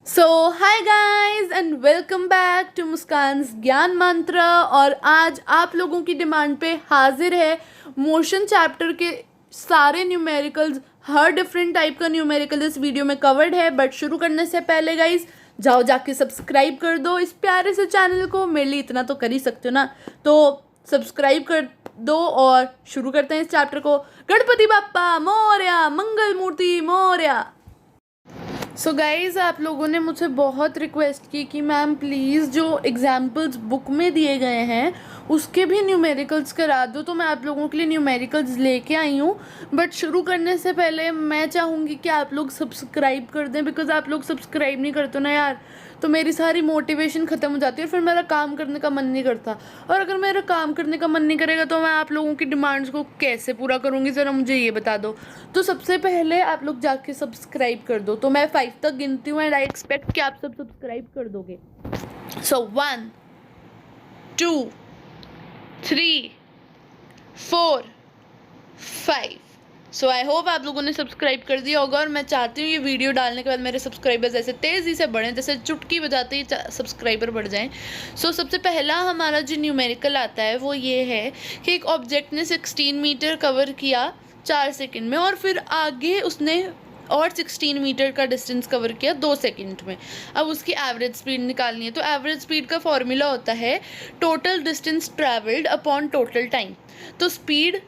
So hi guys and welcome back to Muskan's Gyan Mantra. और आज आप लोगों की डिमांड पे हाजिर है मोशन चैप्टर के सारे न्यूमेरिकल्स। हर डिफरेंट टाइप का न्यूमेरिकल इस वीडियो में कवर्ड है। बट शुरू करने से पहले गाइस जाओ जाके सब्सक्राइब कर दो इस प्यारे से चैनल को। मेरे लिए इतना तो कर ही सकते हो ना, तो सब्सक्राइब कर दो और शुरू करते हैं इस चैप्टर को। गणपति बाप्पा मोरया, मंगल मूर्ति मोरया। सो गाइज़, आप लोगों ने मुझसे बहुत रिक्वेस्ट की कि मैम प्लीज़ जो एग्जाम्पल्स बुक में दिए गए हैं उसके भी न्यूमेरिकल्स करा दो। तो मैं आप लोगों के लिए न्यूमेरिकल्स लेके आई हूँ। बट शुरू करने से पहले मैं चाहूँगी कि आप लोग सब्सक्राइब कर दें, बिकॉज आप लोग सब्सक्राइब नहीं करते ना यार, तो मेरी सारी मोटिवेशन ख़त्म हो जाती है और फिर मेरा काम करने का मन नहीं करता। और अगर मेरा काम करने का मन नहीं करेगा तो मैं आप लोगों की डिमांड्स को कैसे पूरा करूँगी, ज़रा मुझे ये बता दो। तो सबसे पहले आप लोग जाके सब्सक्राइब कर दो। तो मैं 5 तक गिनती हूँ एंड आई एक्सपेक्ट कि आप सब सब्सक्राइब कर दोगे। सो 1 2 3 4 5। सो आई होप आप लोगों ने सब्सक्राइब कर दिया होगा। और मैं चाहती हूँ ये वीडियो डालने के बाद मेरे सब्सक्राइबर्स ऐसे तेज़ी से बढ़ें, जैसे चुटकी बजाते ही सब्सक्राइबर बढ़ जाएं। सो सबसे पहला हमारा जो न्यूमेरिकल आता है वो ये है कि एक ऑब्जेक्ट ने 16 मीटर कवर किया 4 सेकंड में, और फिर आगे उसने और 16 मीटर का डिस्टेंस कवर किया 2 सेकंड में। अब उसकी एवरेज स्पीड निकालनी है। तो एवरेज स्पीड का फॉर्मूला होता है total distance travelled upon total time. तो speed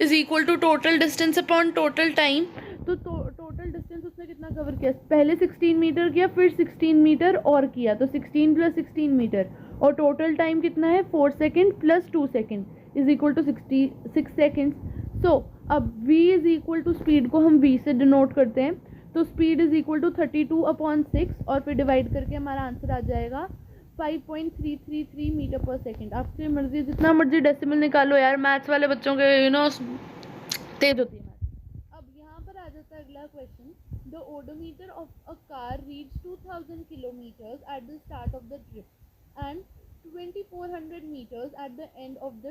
is equal to total distance upon total time. तो टोटल डिस्टेंस उसने कितना कवर किया, पहले 16 मीटर किया, फिर 16 मीटर और किया, तो 16 प्लस 16 मीटर। और टोटल टाइम कितना है, 4 second plus 2 second is equal to 66 seconds. So अब v is equal to speed को हम v से डिनोट करते हैं। तो स्पीड इज इक्वल टू 32/6 और फिर डिवाइड करके हमारा आंसर आ जाएगा 5.333 मीटर पर सेकेंड। आपकी मर्जी, जितना मर्जी डेसिमल निकालो यार, मैथ्स वाले बच्चों के तेज होती है मैथ्स। अब यहाँ पर आ जाता है अगला question. The odometer of a car reach 2000 kilometres at the start of the trip and 2400 meters at the end of the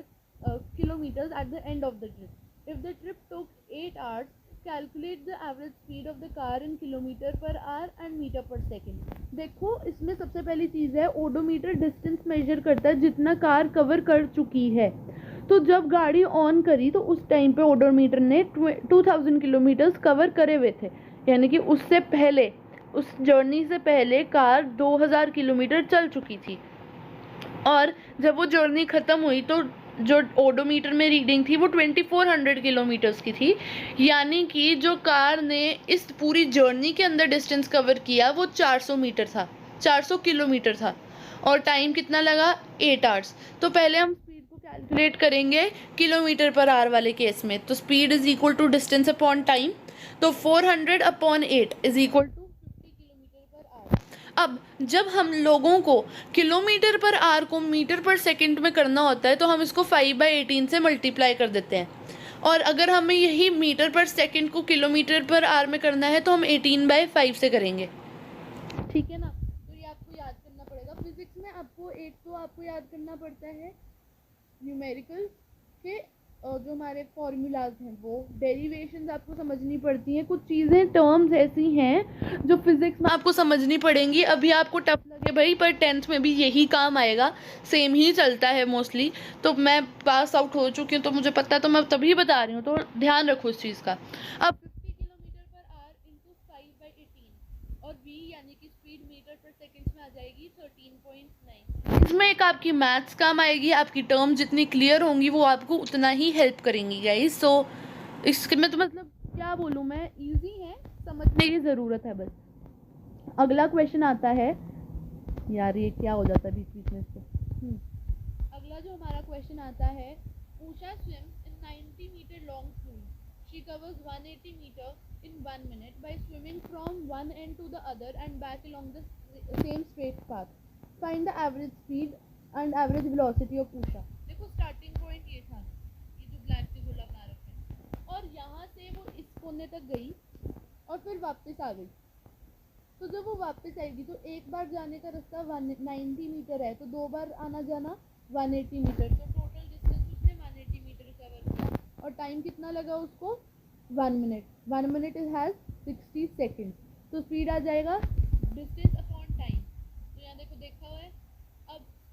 kilometers at the end of the trip. If the trip took 8 hours, calculate the average speed of the car in kilometer per hour and meter per second. देखो, इसमें सबसे पहली चीज़ है odometer distance measure करता है जितना car cover कर चुकी है। तो जब गाड़ी ऑन करी तो उस टाइम पे ओडोमीटर ने 2000 किलोमीटर्स कवर करे हुए थे, यानी कि उससे पहले, उस जर्नी से पहले कार 2000 किलोमीटर चल चुकी थी। और जब वो जर्नी ख़त्म हुई तो जो ओडोमीटर में रीडिंग थी वो 2400 किलोमीटर्स की थी। यानी कि जो कार ने इस पूरी जर्नी के अंदर डिस्टेंस कवर किया वो 400 मीटर था, 400 किलोमीटर था। और टाइम कितना लगा, 8 आवर्स। तो पहले हम स्पीड को कैलकुलेट करेंगे किलोमीटर पर आवर वाले केस में। तो speed is equal to distance upon time. तो 400/8 इज इक्वल टू 50 किलोमीटर पर आवर। अब जब हम लोगों को किलोमीटर पर आवर को मीटर पर सेकंड में करना होता है तो हम इसको 5/18 से मल्टीप्लाई कर देते हैं। और अगर हमें यही मीटर पर सेकंड को किलोमीटर पर आवर में करना है तो हम 18/5 से करेंगे। ठीक है ना। तो ये आपको याद करना पड़ेगा। फिजिक्स में आपको एक तो आपको याद करना पड़ता है न्यूमेरिकल के जो हमारे फॉर्मूलाज हैं, वो डेरिवेशंस आपको समझनी पड़ती हैं। कुछ चीज़ें, टर्म्स ऐसी हैं जो फिजिक्स में आपको समझनी पड़ेंगी। अभी आपको टफ लगे भाई, पर 10th में भी यही काम आएगा, सेम ही चलता है मोस्टली। तो मैं पास आउट हो चुकी हूँ तो मुझे पता है, तो मैं तभी बता रही हूँ, तो ध्यान रखो इस चीज़ का। अब 50 किलोमीटर पर आवर इंटू 5/18 और v यानी कि स्पीड मीटर पर सेकेंड में आ जाएगी 13.9। इसमें एक आपकी मैथ्स काम आएगी, आपकी टर्म जितनी क्लियर होंगी वो आपको उतना ही हेल्प करेंगी गाइस। सो इसके में तो मतलब क्या बोलूँ मैं, इजी है, समझने की ज़रूरत है बस। अगला क्वेश्चन आता है, यार ये क्या हो जाता है बीच बीच में इसको। अगला जो हमारा क्वेश्चन आता है, Usha swims in 90 metre long pool. She covers 180 metre in 1 minute by swimming from one end to the other and back along the same straight path. Find the average speed and average velocity of Usha. देखो starting point ये था, ये जो black से गोला बना रखे हैं, और यहाँ से वो इस कोने तक गई और फिर वापस आ गई। तो जब वो वापस आएगी तो एक बार जाने का रास्ता 190 मीटर है, तो 2 बार आना जाना 180 मीटर। तो टोटल डिस्टेंस उसने 180 मीटर कवर किया और टाइम कितना लगा उसको, 1 minute। 1 minute has 60 seconds. तो स्पीड आ जाएगा distance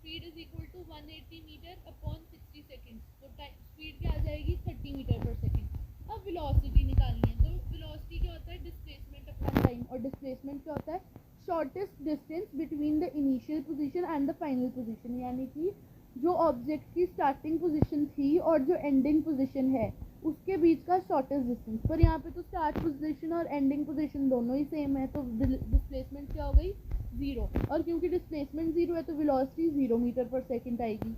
speed is equal to 180 metre upon 60 second, तो स्पीड क्या आ जाएगी 30 मीटर पर सेकेंड। अब वेलोसिटी निकालनी है, तो वेलोसिटी क्या होता है डिस्प्लेसमेंट अपॉन टाइम, और डिस्प्लेसमेंट क्या होता है shortest distance between the initial position and the final position, यानी कि जो ऑब्जेक्ट की स्टार्टिंग पोजीशन थी और जो एंडिंग पोजीशन है उसके बीच का शॉर्टेस्ट डिस्टेंस। पर यहाँ पे तो स्टार्ट पोजीशन और एंडिंग पोजीशन दोनों ही सेम है, तो डिस्प्लेसमेंट क्या हो गई ज़ीरो, और क्योंकि डिस्प्लेसमेंट ज़ीरो है तो वेलोसिटी 0 मीटर पर सेकंड आएगी।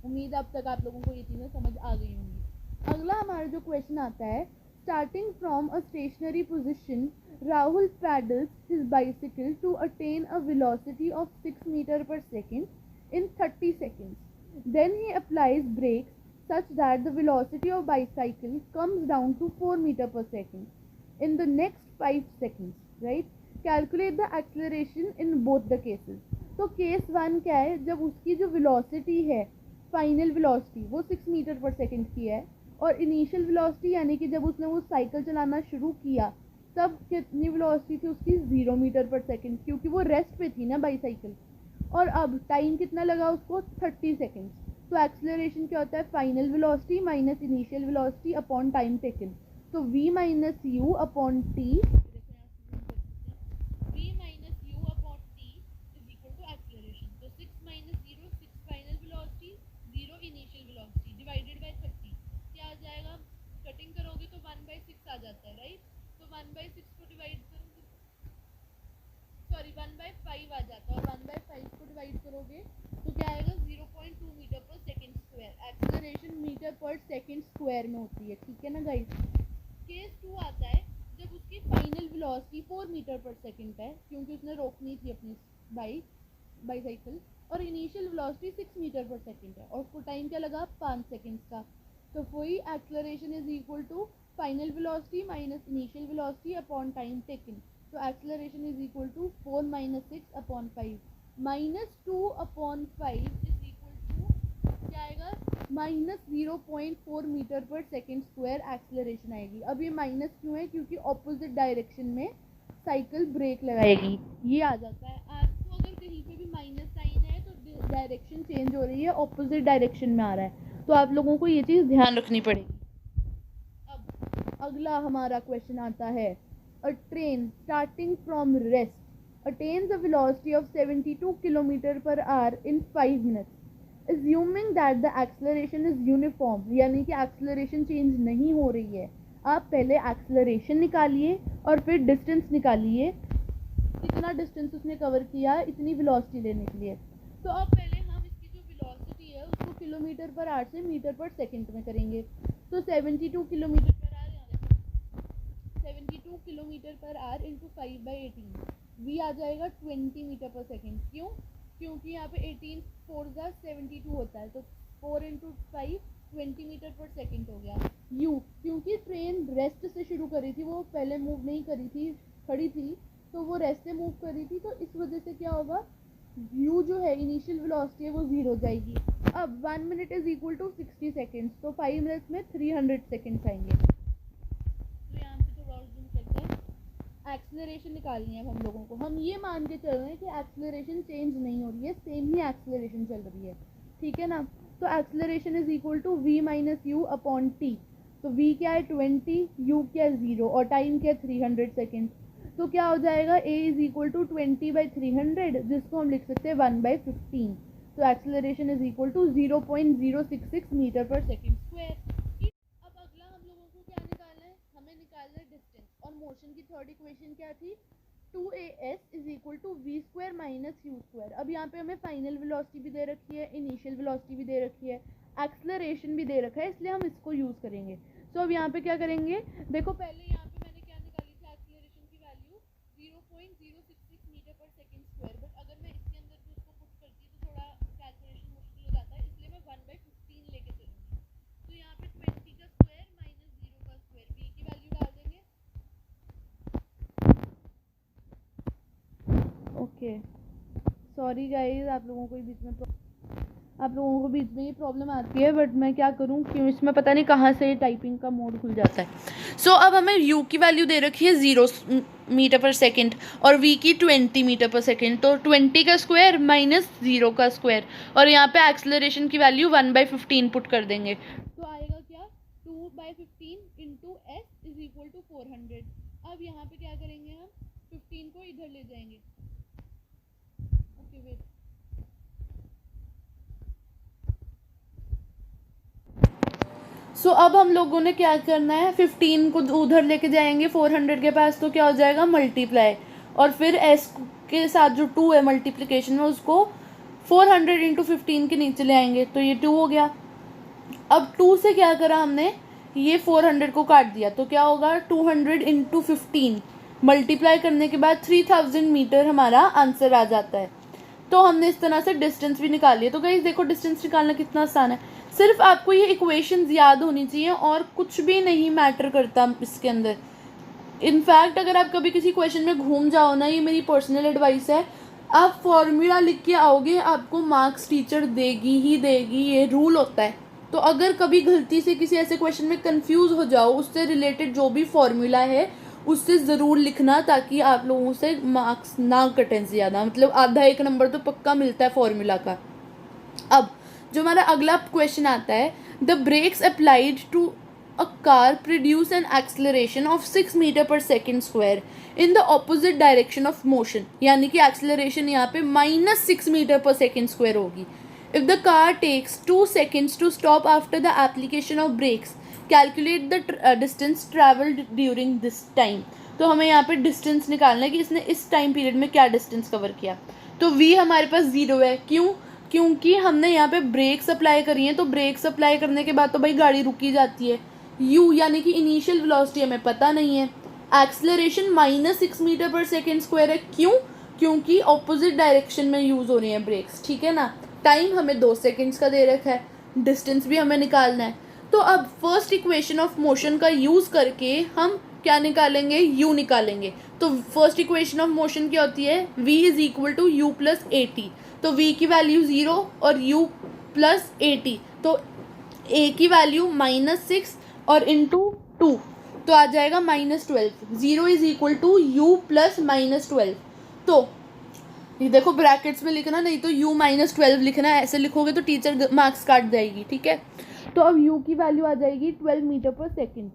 उम्मीद अब तक आप लोगों को ये चीज़ें समझ आ गई होंगी। अगला हमारा जो क्वेश्चन आता है, starting from a stationary position Rahul pedals his bicycle to attain a velocity of 6 metre per second in 30 seconds. Then he applies brakes such that the velocity of bicycle comes down to 4 meter per second in the next 5 seconds. Right? Calculate the acceleration in both the cases. तो case one क्या है, जब उसकी जो velocity है final velocity वो 6 metre per second की है, और इनिशियल वेलोसिटी यानी कि जब उसने वो साइकिल चलाना शुरू किया तब कितनी वेलोसिटी थी उसकी 0 मीटर पर सेकंड, क्योंकि वो रेस्ट पे थी ना बाईसाइकिल। और अब टाइम कितना लगा उसको 30 सेकेंड्स। तो एक्सेलरेशन क्या होता है final velocity minus initial velocity upon time taken, तो v minus u upon t, v minus u upon t is equal to acceleration. तो 6 minus 0 6 final velocity 0 initial velocity divided by 30 क्या आ जाएगा, cutting करोगे तो 1/6 आ जाता है राइट, तो 1/6 को डिवाइड करोगे, सॉरी 1/5 आ जाता है, और 1/5 को डिवाइड करोगे तो क्या आएगा 0.2 मीटर पर सेकेंड स्क्वायर। एक्सेलरेशन मीटर पर सेकेंड स्क्वायर में होती है, ठीक है ना गाइस। केस 2 आता है जब उसकी फाइनल वेलोसिटी 4 मीटर पर सेकेंड है, क्योंकि उसने रोकनी थी अपनी बाईसाइकिल, और इनिशियल वेलोसिटी 6 मीटर पर सेकेंड है, और उसको टाइम क्या लगा 5 सेकेंड्स का। तो वही acceleration is equal to final velocity minus initial velocity upon time taken, तो acceleration is equal to 4 minus 6 upon 5, minus 2 upon 5 is equal to क्या आएगा माइनस 0.4 मीटर पर सेकेंड स्क्वायर एक्सेलरेशन आएगी। अब ये माइनस क्यों है, क्योंकि ऑपोजिट डायरेक्शन में साइकिल ब्रेक लगाएगी, ये आ जाता है। आपको अगर कहीं पे भी माइनस साइन है तो डायरेक्शन चेंज हो रही है, ऑपोजिट डायरेक्शन में आ रहा है, तो आप लोगों को ये चीज़ ध्यान रखनी पड़ेगी। अब अगला हमारा क्वेश्चन आता है, अ train starting from rest attains a velocity of 72 kilometre per hour in 5 minutes, assuming that the acceleration is uniform, यानी कि एक्सेलरेशन चेंज नहीं हो रही है। आप पहले एक्सेलरेशन निकालिए और फिर डिस्टेंस निकालिए, कितना डिस्टेंस उसने कवर किया इतनी वेलोसिटी लेने के लिए। तो अब पहले हम इसकी जो वेलोसिटी है उसको किलोमीटर पर आवर से मीटर पर सेकंड में करेंगे। तो 72 किलोमीटर पर आवर 72 किलोमीटर पर आवर इंटू 5/18, वी आ जाएगा 20 मीटर पर सेकेंड। क्यों, क्योंकि यहाँ पे 18 4 जा 72 होता है, तो 4 इंटू 5 20 मीटर पर सेकेंड हो गया। यू, क्योंकि ट्रेन रेस्ट से शुरू करी थी, वो पहले मूव नहीं करी थी, खड़ी थी, तो वो रेस्ट से मूव करी थी, तो इस वजह से क्या होगा यू जो है इनिशियल वेलोसिटी है वो 0 हो जाएगी। अब 1 minute is equal to 60 seconds, तो 5 मिनट्स में 300 सेकेंड्स आएंगे। तो यहाँ पे थोड़ा और जूम करते हैं, एक्सेलरेशन निकालनी है हम लोगों को। हम ये मान के चल रहे हैं कि एक्सेलरेशन चेंज नहीं हो रही है, सेम ही एक्सेलरेशन चल रही है, ठीक है ना। तो acceleration is equal to v minus u upon t, तो v क्या है 20, u क्या है 0, और टाइम क्या है 300 सेकेंड। तो क्या हो जाएगा a इज इक्वल टू 20/300, जिसको हम लिख सकते हैं 1/15। तो acceleration is equal to 0.066 metre पर सेकेंड स्क्वायर। अब अगला हम लोगों को क्या निकालना है, हमें निकालना है डिस्टेंस। और मोशन की थर्ड इक्वेशन क्या थी, 2as is equal to v square minus u square. अब यहाँ पे हमें फाइनल वेलोसिटी भी दे रखी है, इनिशियल वेलोसिटी भी दे रखी है, एक्सेलरेशन भी दे रखा है, इसलिए हम इसको यूज़ करेंगे। सो अब यहाँ पे क्या करेंगे, देखो पहले यहाँ पे मैंने क्या निकाली थी एक्सेलरेशन की वैल्यू 0.066 मीटर पर सेकेंड स्क्वायर, बट अगर मैं इसके अंदर भी उसको पुट करती तो थोड़ा कैलकुलेशन मुश्किल हो जाता है, इसलिए मैं 1/15 लेके चलूँगी। तो यहाँ पे 20 का स्क्वायर माइनस 0 का स्क्वायर, v की वैल्यू डाल देंगे। ओके, सॉरी गाइस आप लोगों को बीच में आप लोगों को बीच में ये प्रॉब्लम आती है, बट मैं क्या करूँ, क्यों इसमें पता नहीं कहाँ से टाइपिंग का मोड खुल जाता है। सो अब हमें u की वैल्यू दे रखी है 0 मीटर पर सेकेंड और v की 20 मीटर पर सेकेंड, तो 20 का स्क्वायर माइनस 0 का स्क्वायर, और यहाँ पे एक्सेलरेशन की वैल्यू 1/15 पुट कर देंगे, तो आएगा क्या 2/15 into s is equal to 400। अब यहाँ पे क्या करेंगे, हम 15 को इधर ले जाएंगे। ओके वेट, सो अब हम लोगों ने क्या करना है, 15 को उधर लेके जाएंगे 400 के पास, तो क्या हो जाएगा मल्टीप्लाई, और फिर s के साथ जो 2 है मल्टीप्लिकेशन में, उसको 400 इंटू 15 के नीचे ले आएंगे, तो ये 2 हो गया। अब 2 से क्या करा हमने, ये 400 को काट दिया, तो क्या होगा 200 इंटू 15 मल्टीप्लाई करने के बाद 3000 मीटर हमारा आंसर आ जाता है। तो हमने इस तरह से डिस्टेंस भी निकाल लिया। तो गाइस देखो डिस्टेंस निकालना कितना आसान है, सिर्फ आपको ये इक्वेशंस याद होनी चाहिए और कुछ भी नहीं मैटर करता इसके अंदर। इनफैक्ट अगर आप कभी किसी क्वेश्चन में घूम जाओ ना, ये मेरी पर्सनल एडवाइस है, आप फॉर्मूला लिख के आओगे आपको मार्क्स टीचर देगी ही देगी, ये रूल होता है। तो अगर कभी गलती से किसी ऐसे क्वेश्चन में कंफ्यूज हो जाओ, उससे रिलेटेड जो भी फॉर्मूला है उससे ज़रूर लिखना, ताकि आप लोगों से मार्क्स ना कटें ज़्यादा, मतलब आधा 1 नंबर तो पक्का मिलता है फॉर्मूला का। अब जो हमारा अगला क्वेश्चन आता है, the brakes applied to a car produce an acceleration of 6 metre पर second square in the opposite direction of motion, यानी कि एक्सेलरेशन यहाँ पे -6 मीटर पर सेकेंड स्क्वायर होगी। If the car takes 2 seconds to stop after the application of brakes, calculate the distance travelled during this time. तो हमें यहाँ पे डिस्टेंस निकालना है कि इसने इस टाइम पीरियड में क्या डिस्टेंस कवर किया। तो v हमारे पास 0 है, क्यों, क्योंकि हमने यहाँ पे ब्रेक्स अप्लाई करी हैं, तो ब्रेक्स अप्लाई करने के बाद तो भाई गाड़ी रुकी जाती है। u यानी कि इनिशियल वेलोसिटी हमें पता नहीं है। एक्सेलरेशन -6 मीटर पर सेकेंड स्क्वायर है, क्यों, क्योंकि ऑपोजिट डायरेक्शन में यूज़ हो रही हैं ब्रेक्स, ठीक है ना। टाइम हमें 2 सेकेंड्स का दे रखा है, डिस्टेंस भी हमें निकालना है। तो अब फर्स्ट इक्वेशन ऑफ मोशन का यूज़ करके हम क्या निकालेंगे, u निकालेंगे। तो फर्स्ट इक्वेशन ऑफ मोशन क्या होती है, v is equal to u plus a t. तो v की वैल्यू 0 और u प्लस ए टी, तो a की वैल्यू -6 और इंटू 2, तो आ जाएगा -12। 0 is equal to u plus -12। तो ये देखो ब्रैकेट्स में लिखना, नहीं तो u -12 लिखना है, ऐसे लिखोगे तो टीचर मार्क्स काट देगी, ठीक है। तो अब u की वैल्यू आ जाएगी 12 मीटर पर सेकेंड।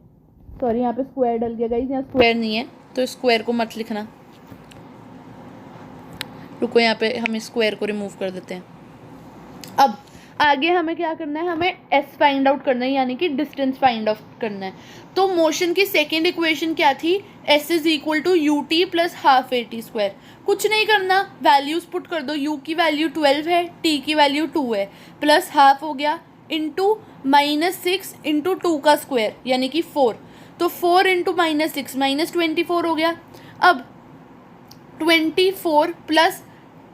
सॉरी यहाँ पे स्क्वायर डल गया गाइस, यहाँ स्क्वायर नहीं है तो स्क्वायर को मत लिखना, रुको यहाँ पे हम स्क्वायर को रिमूव कर देते हैं। अब आगे हमें क्या करना है, हमें s फाइंड आउट करना है, यानी कि डिस्टेंस फाइंड आउट करना है। तो मोशन की सेकेंड इक्वेशन क्या थी, s is equal to u t plus half a t square. कुछ नहीं करना, वैल्यूज़ पुट कर दो, u की वैल्यू 12 है, t की वैल्यू 2 है, प्लस हाफ हो गया इंटू -6 इंटू 2 का स्क्वायर यानी कि 4, तो 4 इंटू -6 -24 हो गया। अब 24 प्लस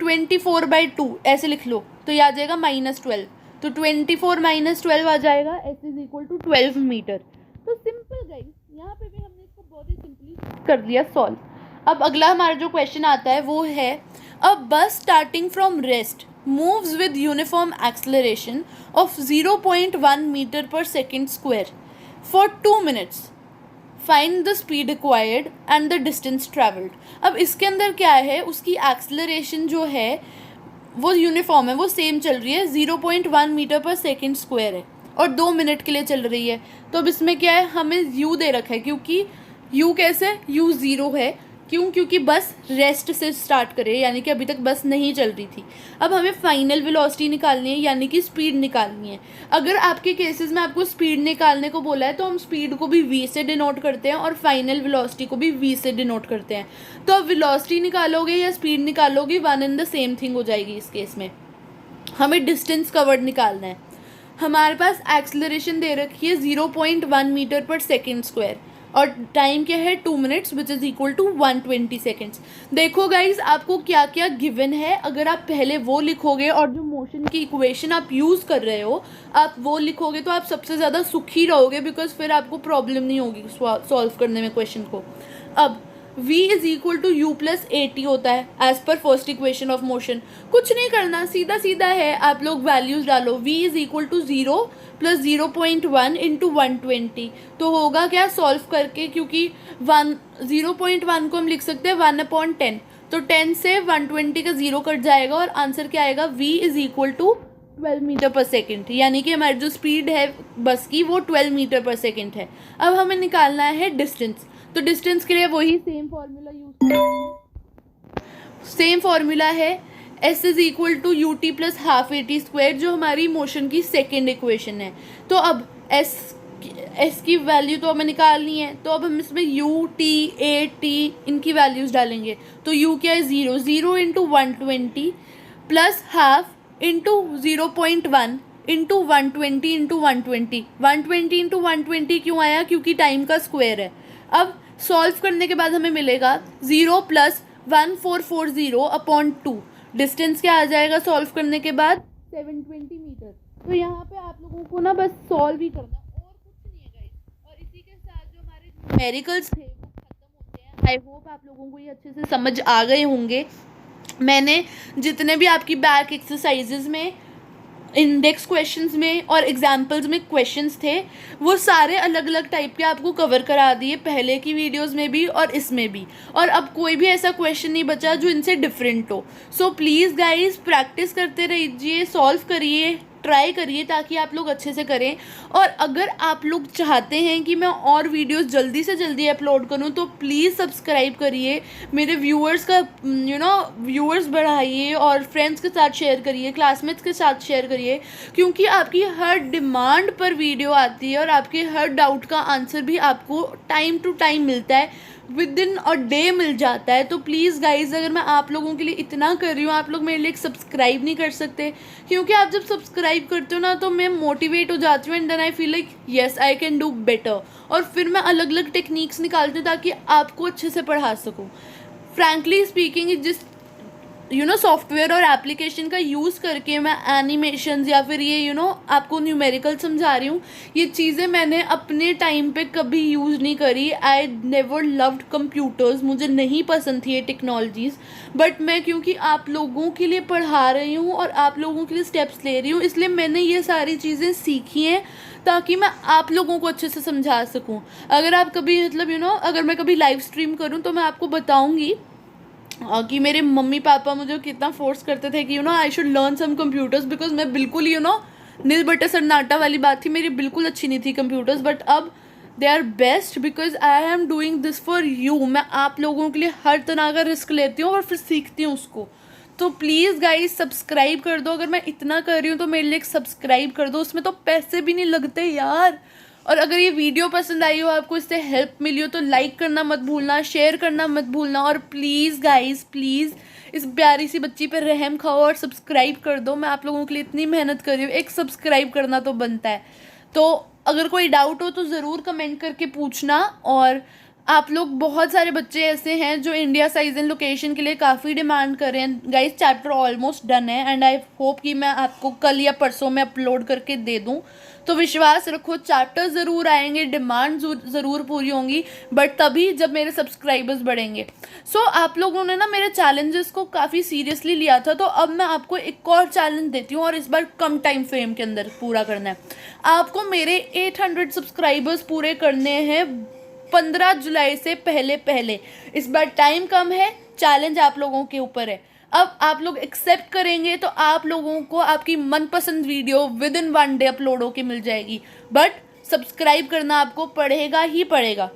24/2 ऐसे लिख लो, तो ये आ जाएगा -12, तो 24 -12 आ जाएगा, s is equal to 12 metre. तो सिंपल गाइस, यहाँ पे भी हमने इसको बहुत ही सिंपली कर दिया सॉल्व। अब अगला हमारा जो क्वेश्चन आता है वो है, अ बस starting from rest moves with uniform acceleration of 0.1 meter per second square for 2 minutes. Find the speed required and the distance traveled. अब इसके अंदर क्या है, उसकी एक्सेलरेशन जो है वो यूनिफॉर्म है, वो सेम चल रही है, 0.1 मीटर पर सेकेंड स्क्वायर है और 2 मिनट के लिए चल रही है। तो अब इसमें क्या है, हमें u दे रखा है, क्योंकि u कैसे, u 0 है, क्यों, क्योंकि बस रेस्ट से स्टार्ट करे, यानी कि अभी तक बस नहीं चल रही थी। अब हमें फाइनल वेलोसिटी निकालनी है, यानी कि स्पीड निकालनी है। अगर आपके केसेस में आपको स्पीड निकालने को बोला है तो हम स्पीड को भी v से डिनोट करते हैं और फाइनल वेलोसिटी को भी v से डिनोट करते हैं। तो अब वेलोसिटी निकालोगे या स्पीड निकालोगे, one and the same thing हो जाएगी इस केस में। हमें डिस्टेंस कवर्ड निकालना है। हमारे पास एक्सेलरेशन दे रखी है 0.1 मीटर पर सेकेंड स्क्वायर और टाइम क्या है 2 minutes which is equal to 120 seconds. देखो गाइज आपको क्या क्या गिवन है, अगर आप पहले वो लिखोगे और जो मोशन की इक्वेशन आप यूज़ कर रहे हो आप वो लिखोगे तो आप सबसे ज़्यादा सुखी रहोगे, बिकॉज फिर आपको प्रॉब्लम नहीं होगी सॉल्व करने में क्वेश्चन को। अब v is equal to u plus a t होता है as per first equation of motion. कुछ नहीं करना, सीधा सीधा है, आप लोग वैल्यूज डालो। v is equal to 0 plus 0.1 into 120। तो होगा क्या सॉल्व करके, क्योंकि 0.1 को हम लिख सकते हैं 1/10, तो 10 से 120 का 0 कट जाएगा और आंसर क्या आएगा, v is equal to 12 metre पर सेकेंड। यानी कि हमारी जो स्पीड है बस की वो 12 मीटर पर सेकेंड है। अब हमें निकालना है डिस्टेंस, तो डिस्टेंस के लिए वही सेम फार्मूला यूज करेंगे। सेम फार्मूला है s is equal to u t plus half a t square, जो हमारी मोशन की सेकेंड इक्वेशन है। तो अब s की वैल्यू तो हमें निकालनी है, तो अब हम इसमें u t a t इनकी वैल्यूज डालेंगे। तो u क्या है 0, 0 into 120 plus half into 0.1 into 120 into 120 120 into 120 क्यों आया, क्योंकि टाइम का स्क्वायर है। अब सॉल्व करने के बाद हमें मिलेगा 0 प्लस 1440 अपॉन 2। डिस्टेंस क्या आ जाएगा सॉल्व करने के बाद, 720 मीटर। तो यहाँ पे आप लोगों को ना बस सॉल्व ही करना है और कुछ नहीं है गाइस। और इसी के साथ जो हमारे न्यूमेरिकल्स थे वो खत्म होते हैं। आई होप आप लोगों को ये अच्छे से समझ आ गए होंगे। मैंने जितने भी आपकी बैक एक्सरसाइजेज में, इंडेक्स क्वेश्चंस में और एग्जाम्पल्स में क्वेश्चंस थे, वो सारे अलग अलग टाइप के आपको कवर करा दिए, पहले की वीडियोस में भी और इसमें भी। और अब कोई भी ऐसा क्वेश्चन नहीं बचा जो इनसे डिफरेंट हो। सो प्लीज़ गाइस प्रैक्टिस करते रहिए, सॉल्व करिए, ट्राई करिए ताकि आप लोग अच्छे से करें। और अगर आप लोग चाहते हैं कि मैं और वीडियोस जल्दी से जल्दी अपलोड करूं तो प्लीज़ सब्सक्राइब करिए, मेरे व्यूअर्स का व्यूअर्स बढ़ाइए और फ्रेंड्स के साथ शेयर करिए, क्लासमेट्स के साथ शेयर करिए, क्योंकि आपकी हर डिमांड पर वीडियो आती है और आपके हर डाउट का आंसर भी आपको टाइम टू टाइम मिलता है, with in a day meal जाता है। तो प्लीज़ गाइज, अगर मैं आप लोगों के लिए इतना कर रही हूँ, आप लोग मेरे लिए सब्सक्राइब नहीं कर सकते, क्योंकि आप जब सब्सक्राइब करते हो ना तो मैं मोटिवेट हो जाती हूँ and then I feel like yes I can do better. और फिर मैं अलग अलग टेक्निक्स निकालती हूँ ताकि आपको अच्छे से पढ़ा सकूँ। फ्रैंकली स्पीकिंग, जिस सॉफ्टवेयर और एप्लीकेशन का यूज़ करके मैं एनिमेशंस या फिर ये आपको न्यूमेरिकल समझा रही हूँ, ये चीज़ें मैंने अपने टाइम पे कभी यूज़ नहीं करी। आई नेवर लव्ड कंप्यूटर्स, मुझे नहीं पसंद थी ये टेक्नोलॉजीज़, बट मैं क्योंकि आप लोगों के लिए पढ़ा रही हूँ और आप लोगों के लिए स्टेप्स ले रही हूँ, इसलिए मैंने ये सारी चीज़ें सीखी हैं ताकि मैं आप लोगों को अच्छे से समझा सकूँ। अगर आप कभी अगर मैं कभी लाइव स्ट्रीम करूँ तो मैं आपको बताऊँगी कि मेरे मम्मी पापा मुझे कितना फोर्स करते थे कि I should learn some computers, because मैं बिल्कुल नील बटे सन्नाटा वाली बात थी, मेरी बिल्कुल अच्छी नहीं थी कंप्यूटर्स, बट अब they are best because I am doing this for you. मैं आप लोगों के लिए हर तरह का रिस्क लेती हूँ और फिर सीखती हूँ उसको। तो प्लीज़ गाइज सब्सक्राइब कर दो, अगर मैं इतना कर रही हूँ तो मेरे लिए सब्सक्राइब कर दो, उसमें तो पैसे भी नहीं लगते यार। और अगर ये वीडियो पसंद आई हो, आपको इससे हेल्प मिली हो, तो लाइक करना मत भूलना, शेयर करना मत भूलना, और प्लीज़ गाइस प्लीज़ इस प्यारी सी बच्ची पर रहम खाओ और सब्सक्राइब कर दो। मैं आप लोगों के लिए इतनी मेहनत कर रही हूँ, एक सब्सक्राइब करना तो बनता है। तो अगर कोई डाउट हो तो ज़रूर कमेंट करके पूछना। और आप लोग, बहुत सारे बच्चे ऐसे हैं जो इंडिया साइज एंड लोकेशन के लिए काफ़ी डिमांड कर रहे हैं। गाइस चैप्टर ऑलमोस्ट डन है एंड आई होप कि मैं आपको कल या परसों में अपलोड करके दे दूं। तो विश्वास रखो, चैप्टर ज़रूर आएंगे, डिमांड ज़रूर पूरी होंगी, बट तभी जब मेरे सब्सक्राइबर्स बढ़ेंगे। सो आप लोगों ने ना मेरे चैलेंजेस को काफ़ी सीरियसली लिया था, तो अब मैं आपको एक और चैलेंज देती हूँ और इस बार कम टाइम फ्रेम के अंदर पूरा करना है। आपको मेरे 800 सब्सक्राइबर्स पूरे करने हैं 15 जुलाई से पहले। इस बार टाइम कम है, चैलेंज आप लोगों के ऊपर है। अब आप लोग एक्सेप्ट करेंगे तो आप लोगों को आपकी मनपसंद video with in 1 day upload होके मिल जाएगी, बट सब्सक्राइब करना आपको पड़ेगा ही पड़ेगा,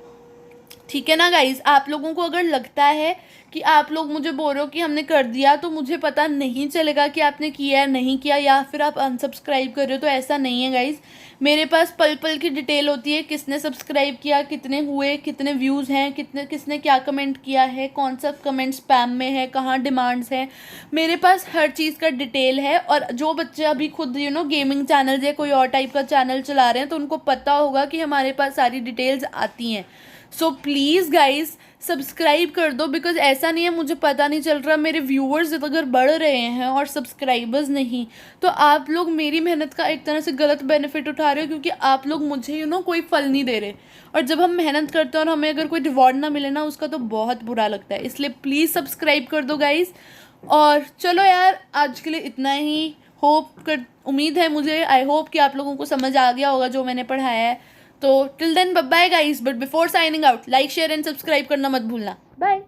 ठीक है ना गाइज। आप लोगों को अगर लगता है कि आप लोग मुझे बोल रहे हो कि हमने कर दिया, तो मुझे पता नहीं चलेगा कि आपने किया है नहीं किया, या फिर आप अनसब्सक्राइब कर रहे हो, तो ऐसा नहीं है गाइज। मेरे पास पल पल की डिटेल होती है, किसने सब्सक्राइब किया, कितने हुए, कितने व्यूज़ हैं, किसने क्या कमेंट किया है, कौन सा कमेंट स्पैम में है, कहाँ डिमांड्स हैं, मेरे पास हर चीज़ का डिटेल है। और जो बच्चे अभी खुद गेमिंग चैनल या कोई और टाइप का चैनल चला रहे हैं, तो उनको पता होगा कि हमारे पास सारी डिटेल्स आती हैं। सो प्लीज़ गाइज सब्सक्राइब कर दो, बिकॉज ऐसा नहीं है मुझे पता नहीं चल रहा, मेरे व्यूअर्स अगर बढ़ रहे हैं और सब्सक्राइबर्स नहीं, तो आप लोग मेरी मेहनत का एक तरह से गलत बेनिफिट उठा रहे हो, क्योंकि आप लोग मुझे कोई फल नहीं दे रहे। और जब हम मेहनत करते हैं और हमें अगर कोई रिवॉर्ड ना मिले ना, उसका तो बहुत बुरा लगता है। इसलिए प्लीज़ सब्सक्राइब कर दो गाइज। और चलो यार, आज के लिए इतना ही। उम्मीद है मुझे, आई होप कि आप लोगों को समझ आ गया होगा जो मैंने पढ़ाया है। तो till then bye guys, but before signing out, like share and subscribe करना मत भूलना। बाय।